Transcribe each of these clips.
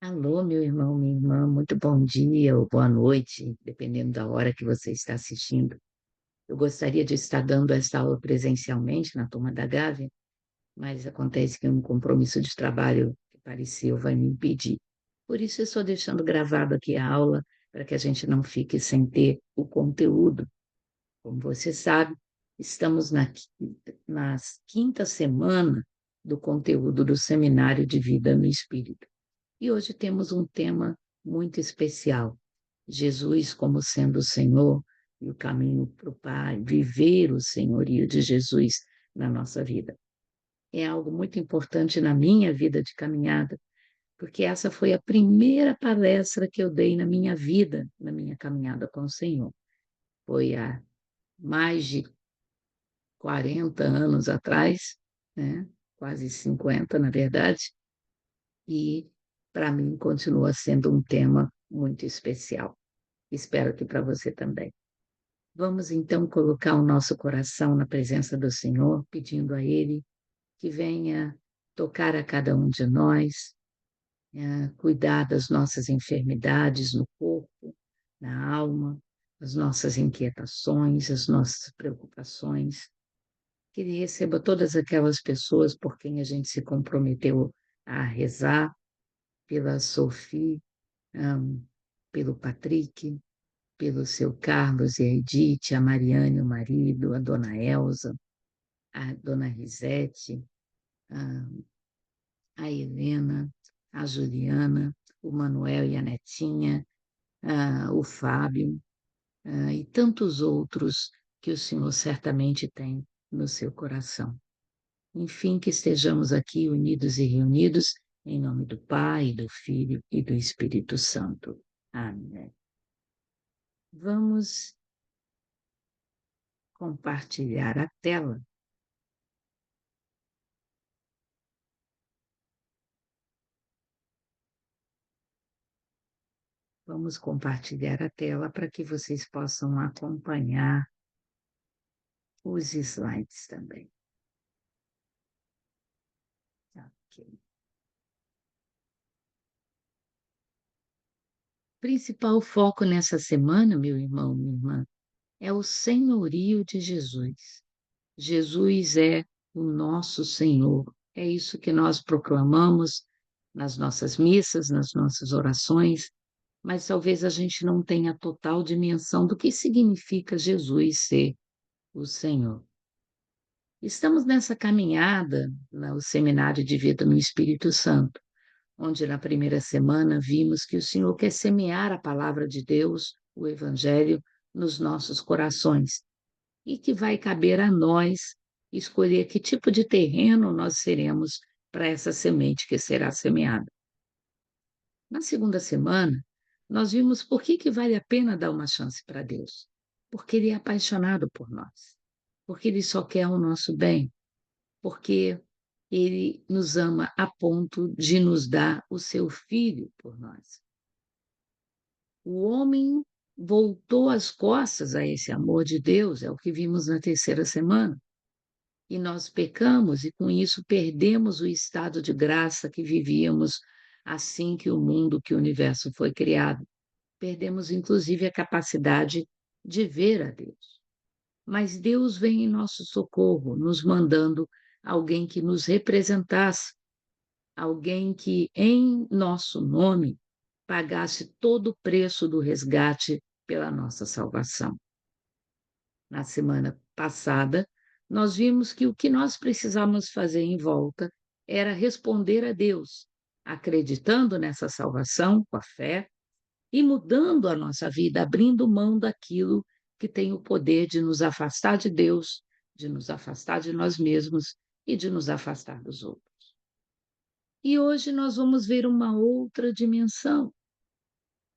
Alô, meu irmão, minha irmã, muito bom dia ou boa noite, dependendo da hora que você está assistindo. Eu gostaria de estar dando esta aula presencialmente na turma da Gávea, mas acontece que um compromisso de trabalho que apareceu vai me impedir. Por isso, eu estou deixando gravado aqui a aula, para que a gente não fique sem ter o conteúdo. Como você sabe, estamos na quinta semana do conteúdo do Seminário de Vida no Espírito. E hoje temos um tema muito especial: Jesus como sendo o Senhor e o caminho para o Pai, viver o senhorio de Jesus na nossa vida. É algo muito importante na minha vida de caminhada, porque essa foi a primeira palestra que eu dei na minha vida, na minha caminhada com o Senhor. Foi há mais de 40 anos atrás, né? Quase 50, na verdade, e para mim continua sendo um tema muito especial. Espero que para você também. Vamos então colocar o nosso coração na presença do Senhor, pedindo a Ele que venha tocar a cada um de nós, cuidar das nossas enfermidades no corpo, na alma, as nossas inquietações, as nossas preocupações. Que Ele receba todas aquelas pessoas por quem a gente se comprometeu a rezar, pela Sophie, hum, pelo Patrick, pelo seu Carlos e a Edith, a Mariane, o marido, a dona Elza, a dona Risete, a, a Helena, a Juliana, o Manuel e a Netinha, o Fábio, e tantos outros que o Senhor certamente tem no seu coração. Enfim, que estejamos aqui unidos e reunidos em nome do Pai, do Filho e do Espírito Santo. Amém. Vamos compartilhar a tela. Vamos compartilhar a tela para que vocês possam acompanhar os slides também. Ok. Principal foco nessa semana, meu irmão, minha irmã, é o senhorio de Jesus. Jesus é o nosso Senhor. É isso que nós proclamamos nas nossas missas, nas nossas orações, mas talvez a gente não tenha total dimensão do que significa Jesus ser o Senhor. Estamos nessa caminhada no Seminário de Vida no Espírito Santo, onde na primeira semana vimos que o Senhor quer semear a palavra de Deus, o Evangelho, nos nossos corações, e que vai caber a nós escolher que tipo de terreno nós seremos para essa semente que será semeada. Na segunda semana, nós vimos por que vale a pena dar uma chance para Deus. Porque Ele é apaixonado por nós, porque Ele só quer o nosso bem, porque Ele nos ama a ponto de nos dar o seu Filho por nós. O homem voltou as costas a esse amor de Deus, é o que vimos na terceira semana. E nós pecamos e com isso perdemos o estado de graça que vivíamos assim que o mundo, que o universo foi criado. Perdemos inclusive a capacidade de ver a Deus. Mas Deus vem em nosso socorro, nos mandando alguém que nos representasse, alguém que em nosso nome pagasse todo o preço do resgate pela nossa salvação. Na semana passada, nós vimos que o que nós precisávamos fazer em volta era responder a Deus, acreditando nessa salvação com a fé e mudando a nossa vida, abrindo mão daquilo que tem o poder de nos afastar de Deus, de nos afastar de nós mesmos e de nos afastar dos outros. E hoje nós vamos ver uma outra dimensão.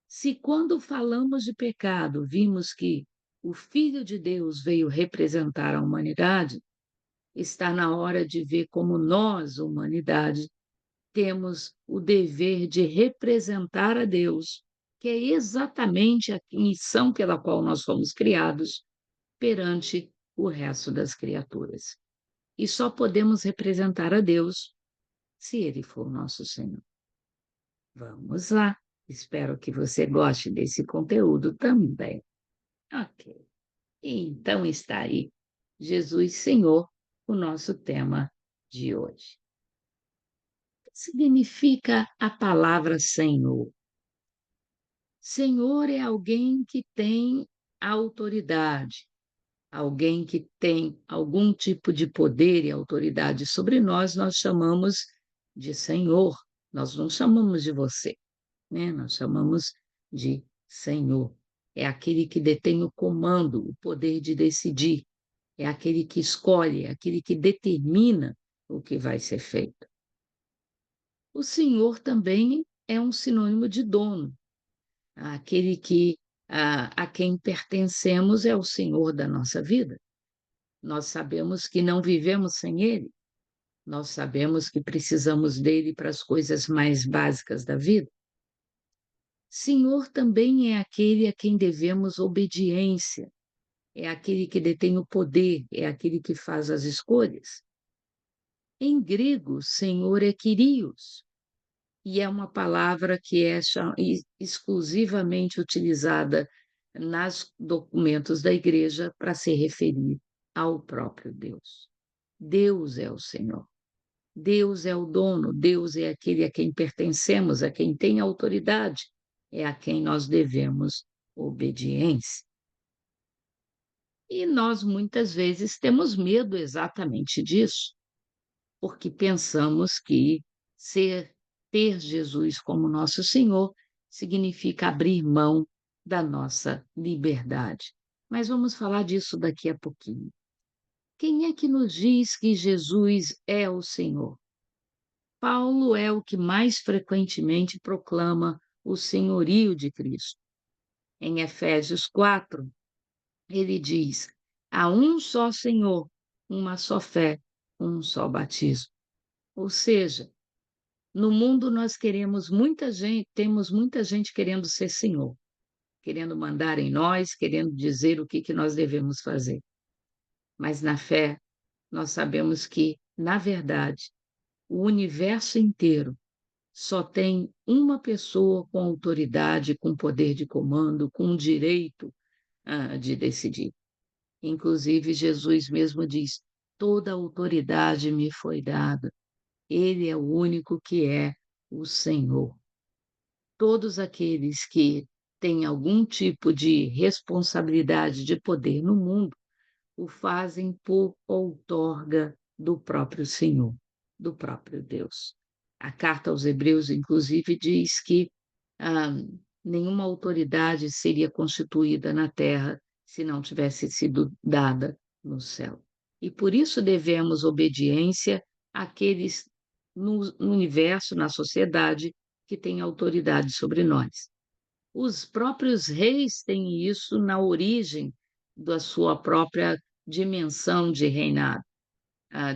Se quando falamos de pecado, vimos que o Filho de Deus veio representar a humanidade, está na hora de ver como nós, humanidade, temos o dever de representar a Deus, que é exatamente a missão pela qual nós fomos criados perante o resto das criaturas. E só podemos representar a Deus se Ele for nosso Senhor. Vamos lá. Espero que você goste desse conteúdo também. Ok. Então está aí, Jesus Senhor, o nosso tema de hoje. O que significa a palavra Senhor? Senhor é alguém que tem autoridade, alguém que tem algum tipo de poder e autoridade sobre nós, nós chamamos de Senhor. Nós não chamamos de você, né? Nós chamamos de Senhor. É aquele que detém o comando, o poder de decidir, é aquele que escolhe, é aquele que determina o que vai ser feito. O Senhor também é um sinônimo de dono, aquele que a quem pertencemos é o Senhor da nossa vida. Nós sabemos que não vivemos sem Ele, nós sabemos que precisamos dele para as coisas mais básicas da vida. Senhor também é aquele a quem devemos obediência, é aquele que detém o poder, é aquele que faz as escolhas. Em grego, Senhor é Kyrios, e é uma palavra que é exclusivamente utilizada nos documentos da igreja para se referir ao próprio Deus. Deus é o Senhor. Deus é o dono, Deus é aquele a quem pertencemos, a quem tem autoridade, é a quem nós devemos obediência. E nós muitas vezes temos medo exatamente disso, porque pensamos que ser ter Jesus como nosso Senhor significa abrir mão da nossa liberdade. Mas vamos falar disso daqui a pouquinho. Quem é que nos diz que Jesus é o Senhor? Paulo é o que mais frequentemente proclama o senhorio de Cristo. Em Efésios 4, ele diz: há um só Senhor, uma só fé, um só batismo. Ou seja, no mundo nós queremos muita gente, temos muita gente querendo ser Senhor, querendo mandar em nós, querendo dizer o que nós devemos fazer. Mas na fé, nós sabemos que, na verdade, o universo inteiro só tem uma pessoa com autoridade, com poder de comando, com direito de decidir. Inclusive, Jesus mesmo diz: toda autoridade me foi dada. Ele é o único que é o Senhor. Todos aqueles que têm algum tipo de responsabilidade de poder no mundo o fazem por outorga do próprio Senhor, do próprio Deus. A carta aos Hebreus, inclusive, diz que ah, nenhuma autoridade seria constituída na terra se não tivesse sido dada no céu. E por isso devemos obediência àqueles no universo, na sociedade, que têm autoridade sobre nós. Os próprios reis têm isso na origem da sua própria dimensão de reinado,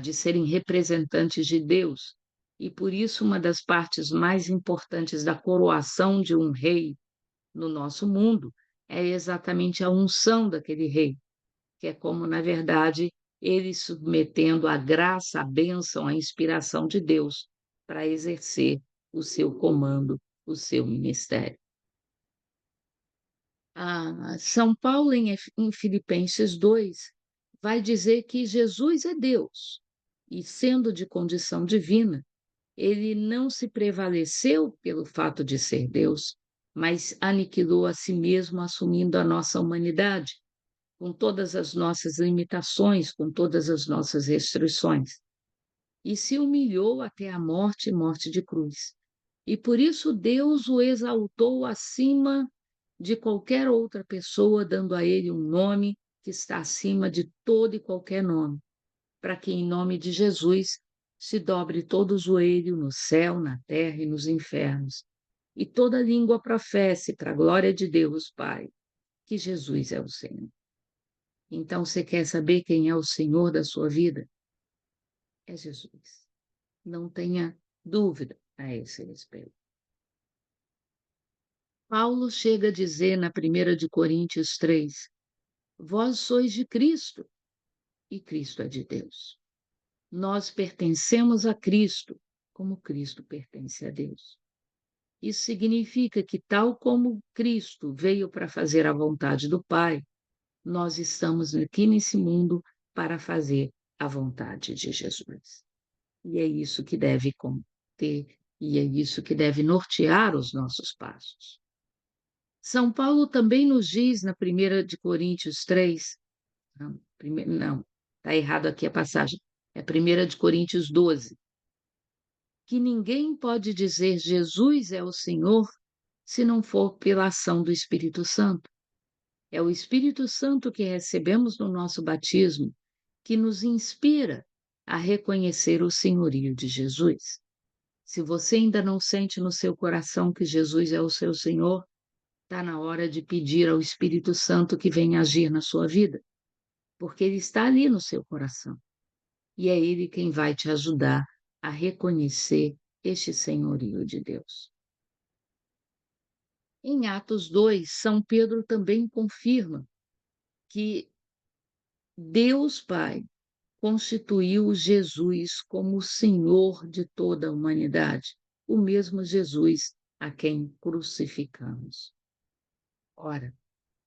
de serem representantes de Deus. E por isso, uma das partes mais importantes da coroação de um rei no nosso mundo é exatamente a unção daquele rei, que é como, na verdade, ele submetendo a graça, a bênção, a inspiração de Deus para exercer o seu comando, o seu ministério. São Paulo, em Filipenses 2, vai dizer que Jesus é Deus, e sendo de condição divina, ele não se prevaleceu pelo fato de ser Deus, mas aniquilou a si mesmo, assumindo a nossa humanidade, com todas as nossas limitações, com todas as nossas restrições, e se humilhou até a morte, morte de cruz. E por isso Deus o exaltou acima de qualquer outra pessoa, dando a ele um nome que está acima de todo e qualquer nome, para que em nome de Jesus se dobre todo o joelho no céu, na terra e nos infernos, e toda língua professe para a glória de Deus, Pai, que Jesus é o Senhor. Então, você quer saber quem é o Senhor da sua vida? É Jesus. Não tenha dúvida a esse respeito. Paulo chega a dizer na 1 de Coríntios 3, vós sois de Cristo e Cristo é de Deus. Nós pertencemos a Cristo, como Cristo pertence a Deus. Isso significa que, tal como Cristo veio para fazer a vontade do Pai, nós estamos aqui nesse mundo para fazer a vontade de Jesus. E é isso que deve conter, e é isso que deve nortear os nossos passos. São Paulo também nos diz na 1 de Coríntios 3, não, está errado aqui a passagem, é 1 de Coríntios 12, que ninguém pode dizer Jesus é o Senhor se não for pela ação do Espírito Santo. É o Espírito Santo que recebemos no nosso batismo que nos inspira a reconhecer o senhorio de Jesus. Se você ainda não sente no seu coração que Jesus é o seu Senhor, está na hora de pedir ao Espírito Santo que venha agir na sua vida, porque ele está ali no seu coração. E é ele quem vai te ajudar a reconhecer este senhorio de Deus. Em Atos 2, São Pedro também confirma que Deus Pai constituiu Jesus como o Senhor de toda a humanidade, o mesmo Jesus a quem crucificamos. Ora,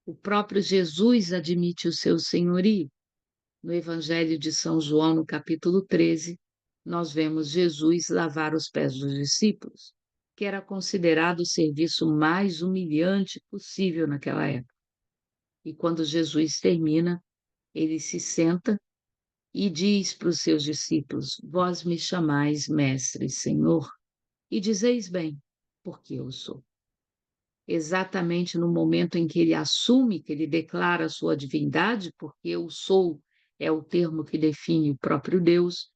o próprio Jesus admite o seu senhorio. No Evangelho de São João, no capítulo 13, nós vemos Jesus lavar os pés dos discípulos, que era considerado o serviço mais humilhante possível naquela época. E quando Jesus termina, ele se senta e diz para os seus discípulos: Vós me chamais mestre e Senhor, e dizeis bem, porque eu sou. Exatamente no momento em que ele assume, que ele declara a sua divindade, porque eu sou é o termo que define o próprio Deus,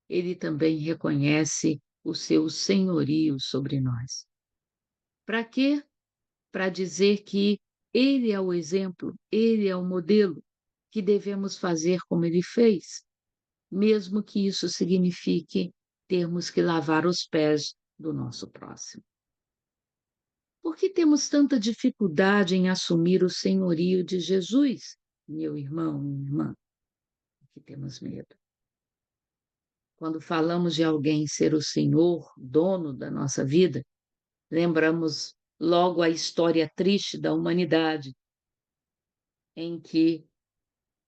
ele também reconhece o seu senhorio sobre nós. Para quê? Para dizer que ele é o exemplo, ele é o modelo que devemos fazer como ele fez, mesmo que isso signifique termos que lavar os pés do nosso próximo. Por que temos tanta dificuldade em assumir o senhorio de Jesus, meu irmão, minha irmã? Porque temos medo. Quando falamos de alguém ser o Senhor, dono da nossa vida, lembramos logo a história triste da humanidade, em que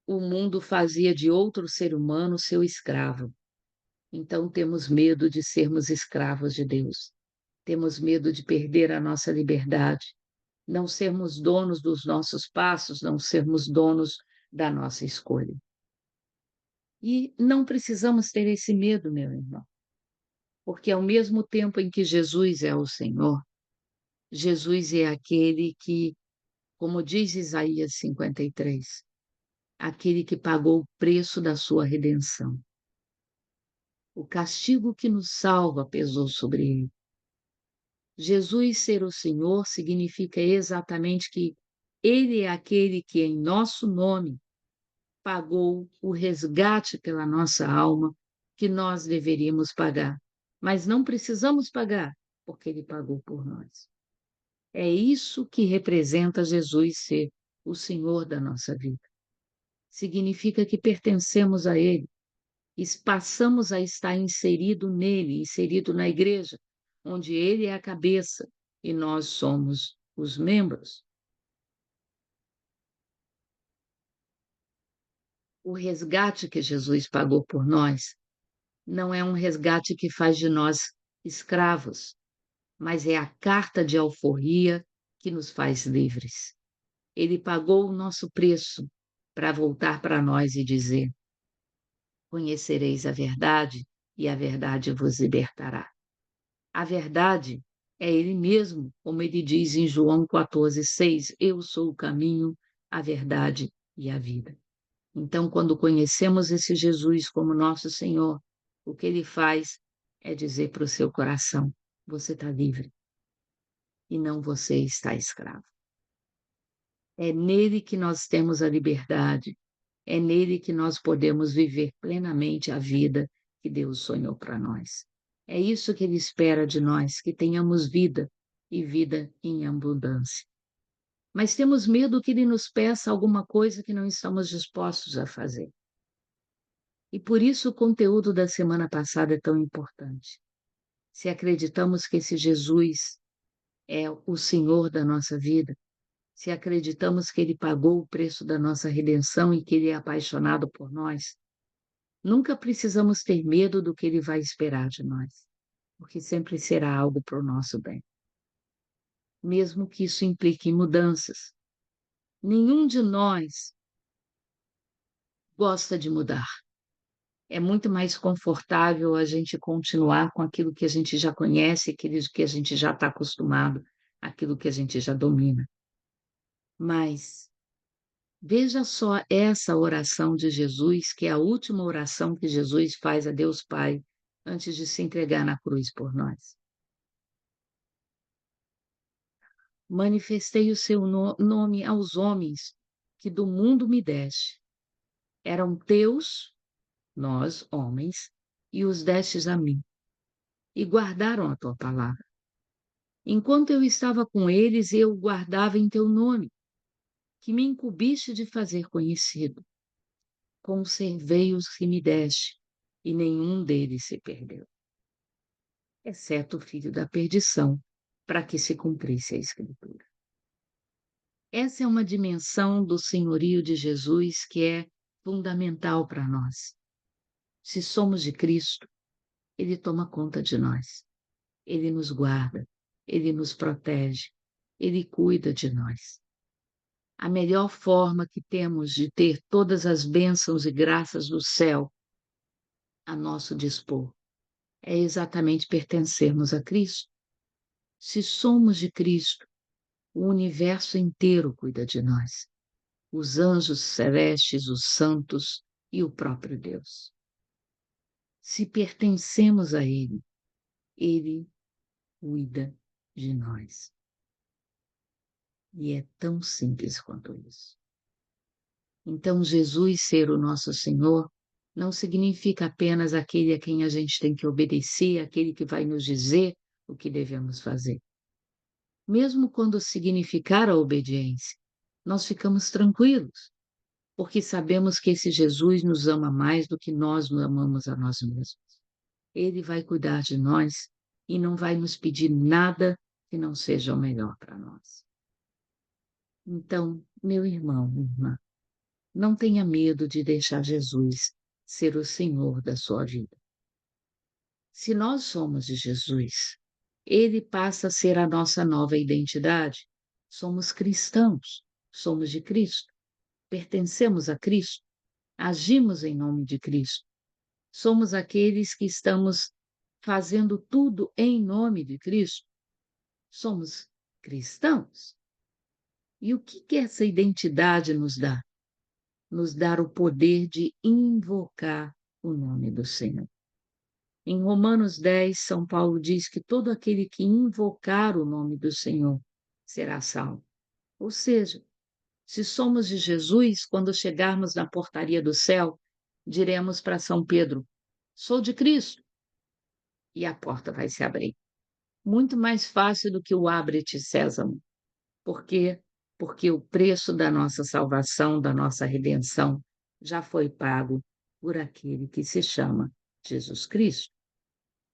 o mundo fazia de outro ser humano seu escravo. Então temos medo de sermos escravos de Deus. Temos medo de perder a nossa liberdade, não sermos donos dos nossos passos, não sermos donos da nossa escolha. E não precisamos ter esse medo, meu irmão, porque ao mesmo tempo em que Jesus é o Senhor, Jesus é aquele que, como diz Isaías 53, aquele que pagou o preço da sua redenção. O castigo que nos salva pesou sobre ele. Jesus ser o Senhor significa exatamente que ele é aquele que, em nosso nome, pagou o resgate pela nossa alma que nós deveríamos pagar. Mas não precisamos pagar, porque ele pagou por nós. É isso que representa Jesus ser o Senhor da nossa vida. Significa que pertencemos a ele e passamos a estar inserido nele, inserido na igreja, onde ele é a cabeça e nós somos os membros. O resgate que Jesus pagou por nós não é um resgate que faz de nós escravos, mas é a carta de alforria que nos faz livres. Ele pagou o nosso preço para voltar para nós e dizer: Conhecereis a verdade e a verdade vos libertará. A verdade é ele mesmo, como ele diz em João 14:6, eu sou o caminho, a verdade e a vida. Então, quando conhecemos esse Jesus como nosso Senhor, o que ele faz é dizer para o seu coração: você está livre e não você está escravo. É nele que nós temos a liberdade, é nele que nós podemos viver plenamente a vida que Deus sonhou para nós. É isso que ele espera de nós, que tenhamos vida e vida em abundância. Mas temos medo que ele nos peça alguma coisa que não estamos dispostos a fazer. E por isso o conteúdo da semana passada é tão importante. Se acreditamos que esse Jesus é o Senhor da nossa vida, se acreditamos que Ele pagou o preço da nossa redenção e que Ele é apaixonado por nós, nunca precisamos ter medo do que Ele vai esperar de nós, porque sempre será algo para o nosso bem, mesmo que isso implique em mudanças. Nenhum de nós gosta de mudar. É muito mais confortável a gente continuar com aquilo que a gente já conhece, aquilo que a gente já está acostumado, aquilo que a gente já domina. Mas veja só essa oração de Jesus, que é a última oração que Jesus faz a Deus Pai antes de se entregar na cruz por nós. Manifestei o seu nome aos homens que do mundo me deste. Eram teus, nós, homens, e os destes a mim, e guardaram a tua palavra. Enquanto eu estava com eles, eu guardava em teu nome, que me incumbiste de fazer conhecido. Conservei os que me deste, e nenhum deles se perdeu, exceto o filho da perdição, para que se cumprisse a Escritura. Essa é uma dimensão do senhorio de Jesus que é fundamental para nós. Se somos de Cristo, Ele toma conta de nós, Ele nos guarda, Ele nos protege, Ele cuida de nós. A melhor forma que temos de ter todas as bênçãos e graças do céu a nosso dispor é exatamente pertencermos a Cristo. Se somos de Cristo, o universo inteiro cuida de nós, os anjos celestes, os santos e o próprio Deus. Se pertencemos a Ele, Ele cuida de nós. E é tão simples quanto isso. Então, Jesus ser o nosso Senhor não significa apenas aquele a quem a gente tem que obedecer, aquele que vai nos dizer o que devemos fazer. Mesmo quando significar a obediência, nós ficamos tranquilos, porque sabemos que esse Jesus nos ama mais do que nós amamos a nós mesmos. Ele vai cuidar de nós e não vai nos pedir nada que não seja o melhor para nós. Então, meu irmão, minha irmã, não tenha medo de deixar Jesus ser o Senhor da sua vida. Se nós somos de Jesus, Ele passa a ser a nossa nova identidade. Somos cristãos, somos de Cristo, pertencemos a Cristo, agimos em nome de Cristo. Somos aqueles que estamos fazendo tudo em nome de Cristo. Somos cristãos. E o que essa identidade nos dá? Nos dá o poder de invocar o nome do Senhor. Em Romanos 10, São Paulo diz que todo aquele que invocar o nome do Senhor será salvo. Ou seja, se somos de Jesus, quando chegarmos na portaria do céu, diremos para São Pedro: sou de Cristo, e a porta vai se abrir. Muito mais fácil do que o abre-te, Sésamo. Por quê? Porque o preço da nossa salvação, da nossa redenção, já foi pago por aquele que se chama Jesus Cristo.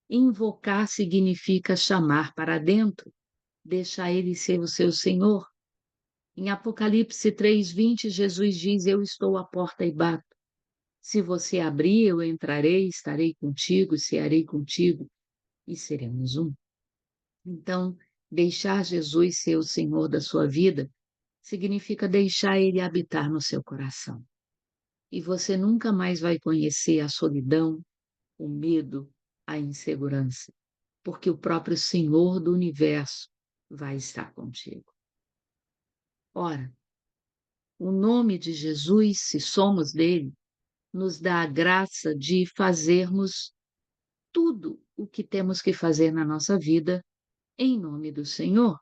Invocar significa chamar para dentro, deixar ele ser o seu Senhor. Em Apocalipse 3:20, Jesus diz: eu estou à porta e bato. Se você abrir, eu entrarei, estarei contigo, cearei contigo e seremos um. Então, deixar Jesus ser o Senhor da sua vida significa deixar ele habitar no seu coração. E você nunca mais vai conhecer a solidão, o medo, a insegurança, porque o próprio Senhor do universo vai estar contigo. Ora, o nome de Jesus, se somos dele, nos dá a graça de fazermos tudo o que temos que fazer na nossa vida em nome do Senhor.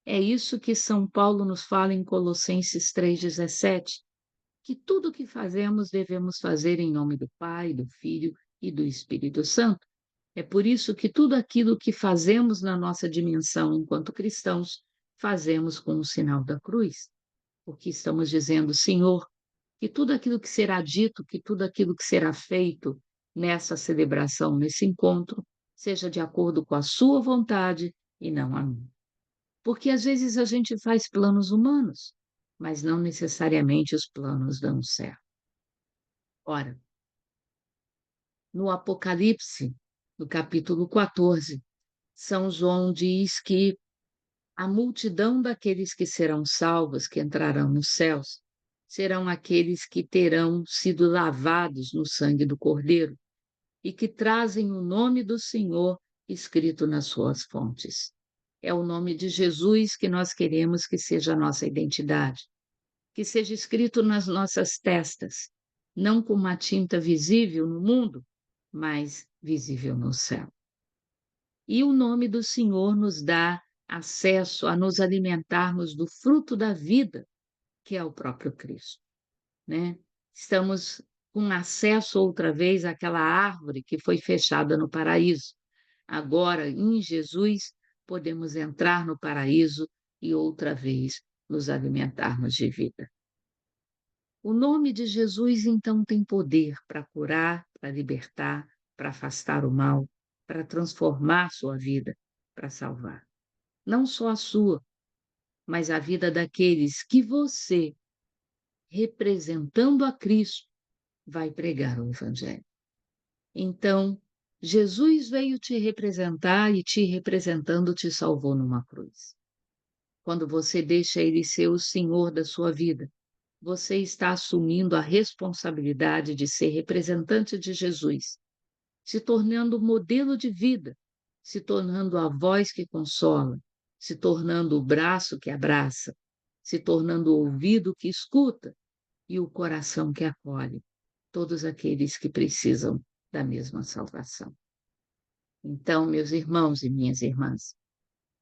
É isso que São Paulo nos fala em Colossenses 3,17, que tudo o que fazemos devemos fazer em nome do Pai, do Filho e do Espírito Santo. É por isso que tudo aquilo que fazemos na nossa dimensão enquanto cristãos, fazemos com o sinal da cruz, porque estamos dizendo: Senhor, que tudo aquilo que será dito, que tudo aquilo que será feito nessa celebração, nesse encontro, seja de acordo com a sua vontade e não a minha. Porque às vezes a gente faz planos humanos, mas não necessariamente os planos dão certo. Ora, no Apocalipse, no capítulo 14, São João diz que a multidão daqueles que serão salvos, que entrarão nos céus, serão aqueles que terão sido lavados no sangue do Cordeiro e que trazem o nome do Senhor escrito nas suas fontes. É o nome de Jesus que nós queremos que seja a nossa identidade, que seja escrito nas nossas testas, não com uma tinta visível no mundo, mas visível no céu. E o nome do Senhor nos dá acesso a nos alimentarmos do fruto da vida, que é o próprio Cristo, né? Estamos com acesso outra vez àquela árvore que foi fechada no paraíso. Agora, em Jesus, podemos entrar no paraíso e outra vez nos alimentarmos de vida. O nome de Jesus, então, tem poder para curar, para libertar, para afastar o mal, para transformar sua vida, para salvar. Não só a sua, mas a vida daqueles que você, representando a Cristo, vai pregar o Evangelho. Então, Jesus veio te representar e te representando te salvou numa cruz. Quando você deixa ele ser o Senhor da sua vida, você está assumindo a responsabilidade de ser representante de Jesus, se tornando modelo de vida, se tornando a voz que consola, se tornando o braço que abraça, se tornando o ouvido que escuta e o coração que acolhe todos aqueles que precisam da mesma salvação. Então, meus irmãos e minhas irmãs,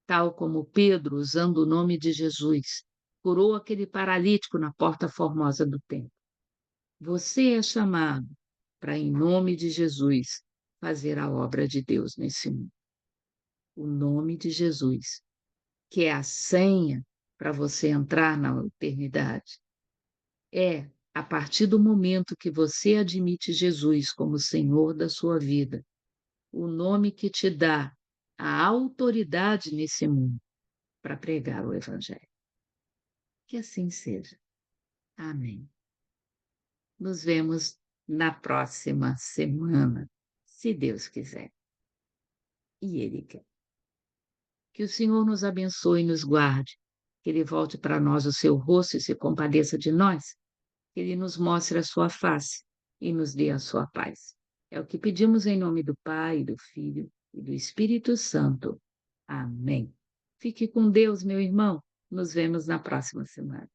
tal como Pedro, usando o nome de Jesus, curou aquele paralítico na porta formosa do templo, você é chamado para, em nome de Jesus, fazer a obra de Deus nesse mundo. O nome de Jesus, que é a senha para você entrar na eternidade. É a partir do momento que você admite Jesus como Senhor da sua vida, o nome que te dá a autoridade nesse mundo para pregar o Evangelho. Que assim seja. Amém. Nos vemos na próxima semana, se Deus quiser. E Ele quer. Que o Senhor nos abençoe e nos guarde, que Ele volte para nós o seu rosto e se compadeça de nós, que Ele nos mostre a sua face e nos dê a sua paz. É o que pedimos em nome do Pai, do Filho e do Espírito Santo. Amém. Fique com Deus, meu irmão. Nos vemos na próxima semana.